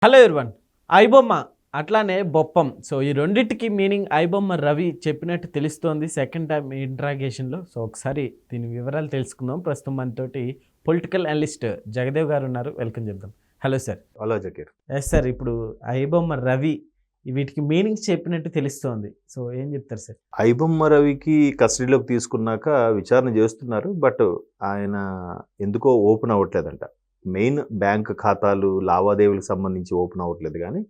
Hello everyone. IBomma అట్లానే బొప్పం. So ఈ రెండిటికి మీనింగ్ ఐబొమ్మ రవి చెప్పినట్టు తెలుస్తోంది సెకండ్ టైం ఇంట్రాగేషన్లో. సో ఒకసారి దీని వివరాలు తెలుసుకుందాం. ప్రస్తుతం మనతోటి పొలిటికల్ అనలిస్ట్ జగదేవ్ గారు ఉన్నారు. వెల్కమ్ చెప్దాం. Hello sir. Hello Zakir. Yes sir, ఇప్పుడు ఐబొమ్మ రవి వీటికి మీనింగ్స్ చెప్పినట్టు తెలుస్తోంది. సో ఏం చెప్తారు సార్? ఐబొమ్మ రవికి కస్టడీలోకి తీసుకున్నాక విచారణ చేస్తున్నారు. బట్ ఆయన ఎందుకో ఓపెన్ అవ్వట్లేదంట. మెయిన్ బ్యాంక్ ఖాతాలు లావాదేవీలకు సంబంధించి ఓపెన్ అవ్వట్లేదు. కానీ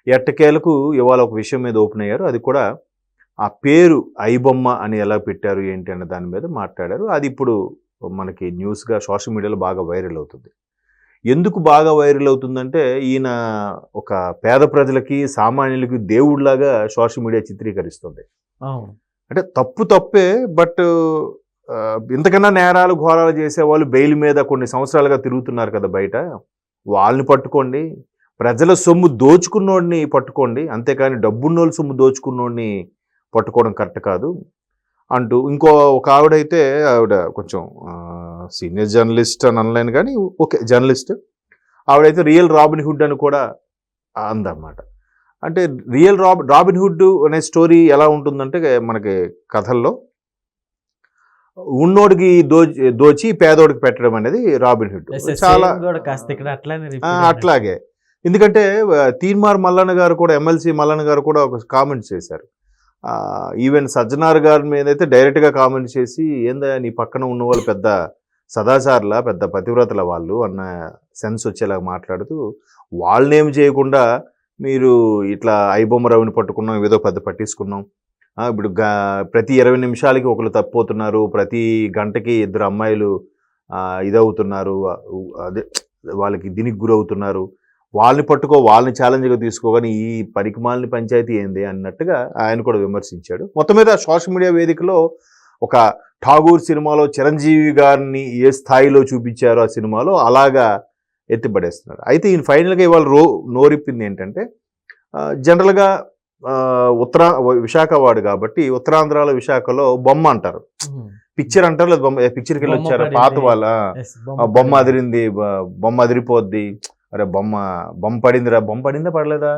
ఎట్టకేలకు ఇవాళ ఒక విషయం మీద ఓపెన్ అయ్యారు. అది కూడా ఆ పేరు ఐబొమ్మ అని ఎలా పెట్టారు ఏంటి అన్న దాని మీద మాట్లాడారు. అది ఇప్పుడు మనకి న్యూస్గా సోషల్ మీడియాలో బాగా వైరల్ అవుతుంది. ఎందుకు బాగా వైరల్ అవుతుందంటే ఈయన ఒక పేద ప్రజలకి సామాన్యులకి దేవుడిలాగా సోషల్ మీడియా చిత్రీకరిస్తుంది. అంటే తప్పే. బట్ ఇంతకన్నా నేరాలు ఘోరాలు చేసేవాళ్ళు బెయిల్ మీద కొన్ని సంవత్సరాలుగా తిరుగుతున్నారు కదా బయట. వాళ్ళని పట్టుకోండి, ప్రజల సొమ్ము దోచుకున్నోడిని పట్టుకోండి, అంతేకాని డబ్బున్నోళ్ళ సొమ్ము దోచుకున్నోడిని పట్టుకోవడం కరెక్ట్ కాదు అంటూ ఇంకో ఒక ఆవిడైతే ఆవిడ కొంచెం సీనియర్ జర్నలిస్ట్ అని అనలేను కానీ ఓకే జర్నలిస్ట్. ఆవిడైతే రియల్ రాబిన్ హుడ్ అని కూడా అందన్నమాట. అంటే రియల్ రాబిన్ హుడ్ అనే స్టోరీ ఎలా ఉంటుందంటే మనకి కథల్లో ఉన్నోడికి దోచి పేదోడికి పెట్టడం అనేది రాబిన్ హుడ్. చాలా అట్లాగే. ఎందుకంటే తీన్మార్ మల్లన్న గారు కూడా ఎమ్మెల్సీ మల్లన్న గారు కూడా ఒక కామెంట్ చేశారు. ఈవెన్ సజ్జనార్ గారి మీద అయితే డైరెక్ట్గా కామెంట్ చేసి ఏందా నీ పక్కన ఉన్న వాళ్ళు పెద్ద సదాచారుల పెద్ద పతివ్రతల వాళ్ళు అన్న సెన్స్ వచ్చేలాగా మాట్లాడుతూ వాళ్ళనేమి చేయకుండా మీరు ఇట్లా ఐబొమ్మ రవిని పట్టుకున్నాం, ఏదో పెద్ద పట్టించుకున్నాం, ఇప్పుడు ప్రతి 20 నిమిషాలకి ఒకరు తప్పిపోతున్నారు, ప్రతి గంటకి 2 అమ్మాయిలు ఇదవుతున్నారు, అదే వాళ్ళకి దీనికి గురవుతున్నారు, వాళ్ళని పట్టుకో వాళ్ళని ఛాలెంజ్గా తీసుకోగానే ఈ పరికమాలని పంచాయతీ ఏంది అన్నట్టుగా ఆయన కూడా విమర్శించాడు. మొత్తం మీద సోషల్ మీడియా వేదికలో ఒక ఠాగూర్ సినిమాలో చిరంజీవి గారిని ఏ స్థాయిలో చూపించారో ఆ సినిమాలో అలాగా ఎత్తిపడేస్తున్నారు. అయితే ఈయన ఫైనల్గా ఇవాళ నోరిప్పింది ఏంటంటే జనరల్గా విశాఖ వాడు కాబట్టి ఉత్తరాంధ్రాలో విశాఖలో బొమ్మ అంటారు, పిక్చర్ అంటారు, లేదు బొమ్మ పిక్చర్కి వెళ్ళి వచ్చారు పాత వాళ్ళ బొమ్మ అదిరింది, బొమ్మ అదిరిపోద్ది, అరే బొమ్మ పడిందా పడలేదా,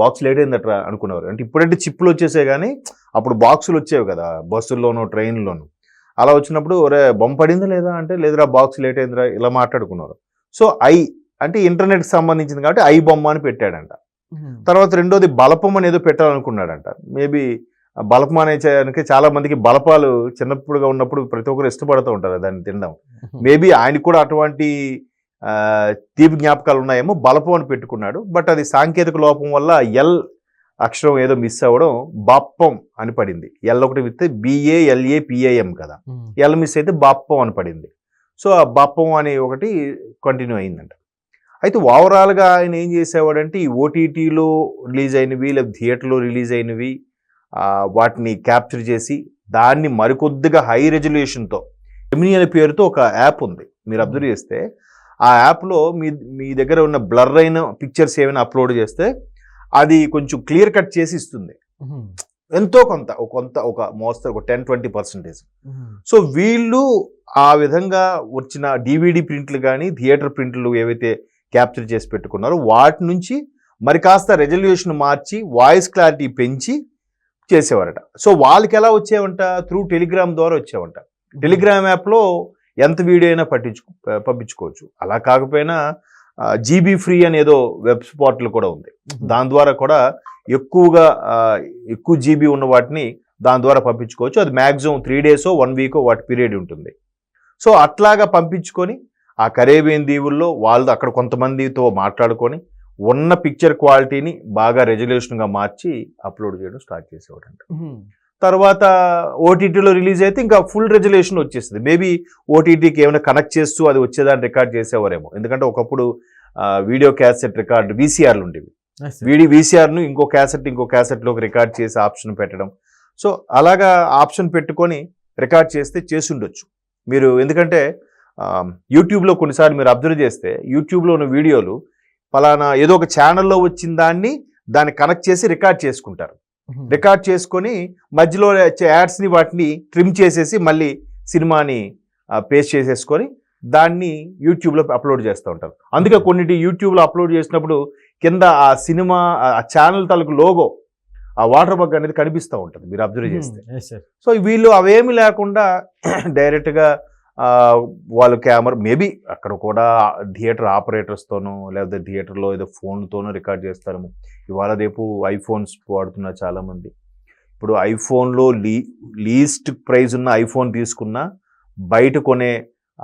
బాక్స్ లేట్ అయిందట్రా అనుకునేవారు. అంటే ఇప్పుడంటే చిప్పులు వచ్చేసాయి కానీ అప్పుడు బాక్సులు వచ్చేవి కదా బస్సుల్లోనూ ట్రైన్లోనూ. అలా వచ్చినప్పుడు ఒరే బొమ్మ పడిందా లేదా అంటే లేదురా బాక్స్ లేట్ అయిందిరా ఇలా మాట్లాడుకున్నారు. సో అంటే ఇంటర్నెట్కి సంబంధించింది కాబట్టి ఐ బొమ్మ అని పెట్టాడంట. తర్వాత రెండోది బలపం అని ఏదో పెట్టాలనుకున్నాడంట. మేబీ బలపం అనేదానికి చాలా మందికి బలపాలు చిన్నప్పుడుగా ఉన్నప్పుడు ప్రతి ఒక్కరు ఇష్టపడుతూ ఉంటారు దాన్ని తినడం. మేబీ ఆయనకు కూడా అటువంటి తీపి జ్ఞాపకాలు ఉన్నాయేమో బలపం అని పెట్టుకున్నాడు. బట్ అది సాంకేతిక లోపం వల్ల ఎల్ అక్షరం ఏదో మిస్ అవ్వడం బాప్పం అని పడింది. ఎల్ ఒకటి విత్ BALAPAM కదా, ఎల్ మిస్ అయితే బాప్పం అని పడింది. సో ఆ బాప్పం అని ఒకటి కంటిన్యూ అయిందంట. అయితే ఓవరాల్గా ఆయన ఏం చేసేవాడంటే ఈ OTTలో రిలీజ్ అయినవి లేదా థియేటర్లో రిలీజ్ అయినవి వాటిని క్యాప్చర్ చేసి దాన్ని మరికొద్దిగా హై రెజల్యూషన్తో జెమినీ అనే పేరుతో ఒక యాప్ ఉంది. మీరు అబ్జర్వ్ చేస్తే ఆ యాప్లో మీ దగ్గర ఉన్న బ్లర్ అయిన పిక్చర్స్ ఏమైనా అప్లోడ్ చేస్తే అది కొంచెం క్లియర్ కట్ చేసి ఇస్తుంది. ఎంతో కొంత ఒక మోస్తరు ఒక 10-20%. సో వీళ్ళు ఆ విధంగా వచ్చిన DVD ప్రింట్లు కానీ థియేటర్ ప్రింట్లు ఏవైతే క్యాప్చర్ చేసి పెట్టుకున్నారో వాటి నుంచి మరి కాస్త రెజల్యూషన్ మార్చి వాయిస్ క్లారిటీ పెంచి చేసేవారట. సో వాళ్ళకి ఎలా వచ్చేవంట, త్రూ టెలిగ్రామ్ ద్వారా వచ్చేవంట. టెలిగ్రామ్ యాప్లో ఎంత వీడియో అయినా పంపించుకోవచ్చు. అలా కాకపోయినా GB ఫ్రీ అనేదో వెబ్ పోర్టల్ కూడా ఉంది. దాని ద్వారా కూడా ఎక్కువ GB ఉన్న వాటిని దాని ద్వారా పంపించుకోవచ్చు. అది మ్యాక్సిమం 3 డేసో 1 వీకో వాటి పీరియడ్ ఉంటుంది. సో అట్లాగా పంపించుకొని ఆ కరేబియన్ దీవుల్లో వాళ్ళు అక్కడ కొంతమందితో మాట్లాడుకొని ఉన్న పిక్చర్ క్వాలిటీని బాగా రెజల్యూషన్గా మార్చి అప్లోడ్ చేయడం స్టార్ట్ చేసేవాడంట. తర్వాత OTTలో రిలీజ్ అయితే ఇంకా ఫుల్ రెజల్యూషన్ వచ్చేస్తుంది. మేబీ OTTకి ఏమైనా కనెక్ట్ చేస్తూ అది వచ్చేదాన్ని రికార్డ్ చేసేవారేమో. ఎందుకంటే ఒకప్పుడు వీడియో క్యాసెట్ రికార్డ్ VCRలు ఉండేవి. VCRను ఇంకో క్యాసెట్లోకి రికార్డ్ చేసి ఆప్షన్ పెట్టడం. సో అలాగా ఆప్షన్ పెట్టుకొని రికార్డ్ చేస్తే చేసి ఉండొచ్చు మీరు. ఎందుకంటే యూట్యూబ్లో కొన్నిసార్లు మీరు అబ్జర్వ్ చేస్తే యూట్యూబ్లో ఉన్న వీడియోలు ఫలానా ఏదో ఒక ఛానల్లో వచ్చిన దాన్ని కనెక్ట్ చేసి రికార్డ్ చేసుకుంటారు. రికార్డ్ చేసుకొని మధ్యలో యాడ్స్ని వాటిని ట్రిమ్ చేసేసి మళ్ళీ సినిమాని పేస్ట్ చేసేసుకొని దాన్ని యూట్యూబ్లో అప్లోడ్ చేస్తూ ఉంటారు. అందుకే కొన్నిటి యూట్యూబ్లో అప్లోడ్ చేసినప్పుడు కింద ఆ సినిమా ఆ ఛానల్ తాలూకు లోగో, ఆ వాటర్ బగ్ అనేది కనిపిస్తూ ఉంటుంది మీరు అబ్జర్వ్ చేస్తే. సో వీళ్ళు అవేమి లేకుండా డైరెక్ట్గా వాళ్ళు కెమెరా మేబీ అక్కడ కూడా థియేటర్ ఆపరేటర్స్తోనో లేకపోతే థియేటర్లో ఏదో ఫోన్తోనో రికార్డ్ చేస్తారు. ఇవాళ రేపు ఐఫోన్స్ వాడుతున్నారు చాలామంది. ఇప్పుడు ఐఫోన్లో లీస్ట్ ప్రైజ్ ఉన్న ఐఫోన్ తీసుకున్నా బయట కొనే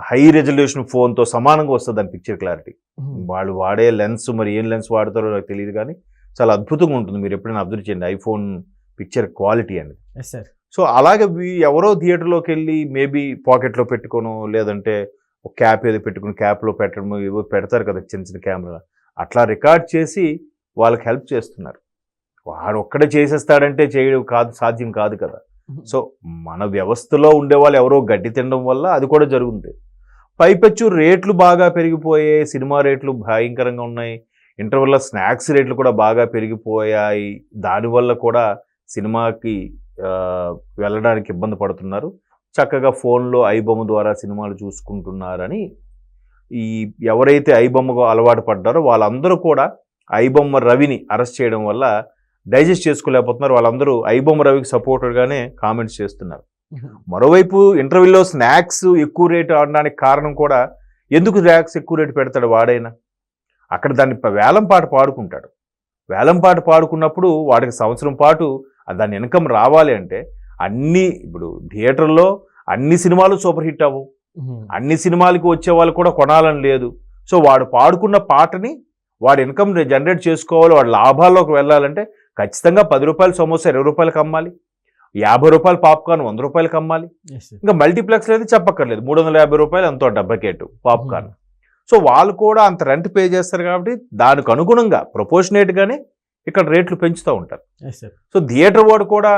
హై రెజల్యూషన్ ఫోన్తో సమానంగా వస్తుంది దాని పిక్చర్ క్లారిటీ. వాళ్ళు వాడే లెన్స్ మరి ఏం లెన్స్ వాడతారో నాకు తెలియదు కానీ చాలా అద్భుతంగా ఉంటుంది. మీరు ఎప్పుడైనా అబ్జర్వ్ చేయండి ఐఫోన్ పిక్చర్ క్వాలిటీ అనేది. సో అలాగే ఎవరో థియేటర్లోకి వెళ్ళి మేబీ పాకెట్లో పెట్టుకోను లేదంటే ఒక క్యాప్ ఏదో పెట్టుకుని క్యాప్లో పెట్టడం ఏవో పెడతారు కదా చిన్న చిన్న కెమెరా, అట్లా రికార్డ్ చేసి వాళ్ళకి హెల్ప్ చేస్తున్నారు. వాడు ఒక్కడే చేసేస్తాడంటే చేయడం కాదు, సాధ్యం కాదు కదా. సో మన వ్యవస్థలో ఉండే వాళ్ళు ఎవరో గడ్డి తినడం వల్ల అది కూడా జరుగుతుంది. పైపెచ్చు రేట్లు బాగా పెరిగిపోయాయి, సినిమా రేట్లు భయంకరంగా ఉన్నాయి, ఇంటర్వెల్లో స్నాక్స్ రేట్లు కూడా బాగా పెరిగిపోయాయి. దానివల్ల కూడా సినిమాకి వెళ్ళడానికి ఇబ్బంది పడుతున్నారు. చక్కగా ఫోన్లో ఐబొమ్మ ద్వారా సినిమాలు చూసుకుంటున్నారని ఈ ఎవరైతే ఐబొమ్మకు అలవాటు పడ్డారో వాళ్ళందరూ కూడా ఐబొమ్మ రవిని అరెస్ట్ చేయడం వల్ల డైజెస్ట్ చేసుకోలేకపోతున్నారు. వాళ్ళందరూ ఐబొమ్మ రవికి సపోర్టర్గానే కామెంట్స్ చేస్తున్నారు. మరోవైపు ఇంటర్వ్యూలో స్నాక్స్ ఎక్కువ రేటు ఆడడానికి కారణం కూడా ఎందుకు స్నాక్స్ ఎక్కువ రేటు పెడతాడు వాడైనా, అక్కడ దాన్ని వేలం పాట పాడుకుంటాడు. వేలం పాట పాడుకున్నప్పుడు వాడికి సంవత్సరం పాటు దాని ఇన్కమ్ రావాలి అంటే ఇప్పుడు థియేటర్లో అన్ని సినిమాలు సూపర్ హిట్ అవ్వవు, అన్ని సినిమాలకి వచ్చే వాళ్ళు కూడా కొనాలని లేదు. సో వాడు పాడుకున్న పాటని వాడు ఇన్కమ్ జనరేట్ చేసుకోవాలి, వాడు లాభాల్లోకి వెళ్ళాలంటే ఖచ్చితంగా 10 రూపాయల సమోసా 20 రూపాయలకి అమ్మాలి, 50 రూపాయల పాప్కార్న్ 100 రూపాయలకి అమ్మాలి. ఇంకా మల్టీప్లెక్స్లో అయితే చెప్పక్కర్లేదు, 350 రూపాయలు ఎంతో డబ్బకేటు పాప్కార్న్. సో వాళ్ళు కూడా అంత రెంట్ పే చేస్తారు కాబట్టి దానికి అనుగుణంగా ప్రపోర్షనేట్గానే ఇక్కడ రేట్లు పెంచుతూ ఉంటారు. సో థియేటర్ వాడు కూడా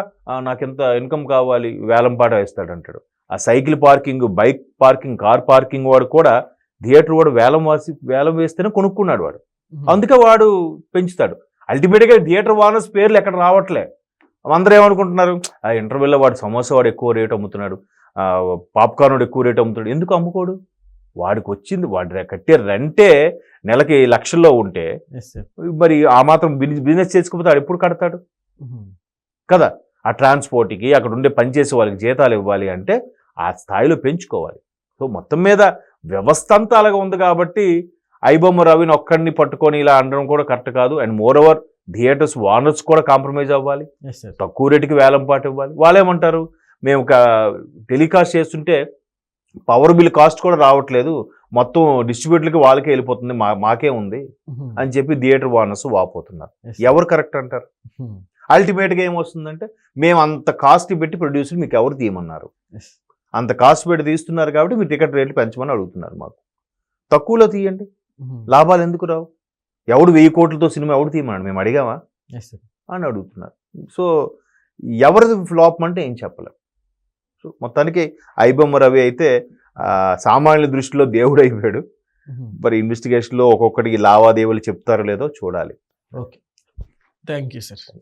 నాకు ఎంత ఇన్కమ్ కావాలి వేలం పాట వేస్తాడంటాడు. ఆ cycle parking, bike parking, car parking వాడు కూడా థియేటర్ వాడు వేలం వేస్తేనే కొనుక్కున్నాడు వాడు, అందుకే వాడు పెంచుతాడు. అల్టిమేట్గా థియేటర్ ఓనర్స్ పేర్లు ఎక్కడ రావట్లే. అందరూ ఏమనుకుంటున్నారు, ఆ ఇంటర్వెల్లో వాడు సమోసా వాడు ఎక్కువ రేటు అమ్ముతున్నాడు, పాప్కార్న్ వాడు ఎక్కువ రేటు అమ్ముతున్నాడు. ఎందుకు అమ్ముకోడు? వాడికి వచ్చింది, వాడి కట్టే రెంటే నెలకి లక్షల్లో ఉంటే మరి ఆ మాత్రం బిజినెస్ చేసుకోకపోతే వాడు ఎప్పుడు కడతాడు కదా. ఆ ట్రాన్స్పోర్ట్కి అక్కడ ఉండే పనిచేసే వాళ్ళకి జీతాలు ఇవ్వాలి అంటే ఆ స్థాయిలో పెంచుకోవాలి. సో మొత్తం మీద వ్యవస్థ అంతా అలాగే ఉంది కాబట్టి ఐబొమ్మ రవిని ఒక్కడిని పట్టుకొని ఇలా అనడం కూడా కరెక్ట్ కాదు. And more over theatres owners కూడా కాంప్రమైజ్ అవ్వాలి, తక్కువ రేటుకి వేలం పాట ఇవ్వాలి. వాళ్ళు ఏమంటారు, మేము టెలికాస్ట్ చేస్తుంటే పవర్ బిల్ కాస్ట్ కూడా రావట్లేదు, మొత్తం డిస్ట్రిబ్యూటర్లకి వాళ్ళకే వెళ్ళిపోతుంది, మాకే ఉంది అని చెప్పి థియేటర్ ఓనర్స్ వాపోతున్నారు. ఎవరు కరెక్ట్ అంటారు? అల్టిమేట్గా ఏమొస్తుందంటే మేము అంత కాస్ట్ పెట్టి ప్రొడ్యూసర్ మీకు ఎవరు తీయమన్నారు, అంత కాస్ట్ పెట్టి తీస్తున్నారు కాబట్టి మీరు టికెట్ రేట్లు పెంచమని అడుగుతున్నారు. మాకు తక్కువలో తీయండి, లాభాలు ఎందుకు రావు? ఎవడు 1000 కోట్లతో సినిమా ఎవడు తీయమన్నాడు, మేము అడిగామా అని అడుగుతున్నారు. సో ఎవరిది ఫ్లాప్ అంటే ఏం చెప్పలేం. సో మొత్తానికి ఐబొమ్మ రవి అయితే సామాన్యుల దృష్టిలో దేవుడు అయిపోయాడు. మరి ఇన్వెస్టిగేషన్లో ఒక్కొక్కటికి లావాదేవీలు చెప్తారో లేదో చూడాలి. Okay, thank you sir.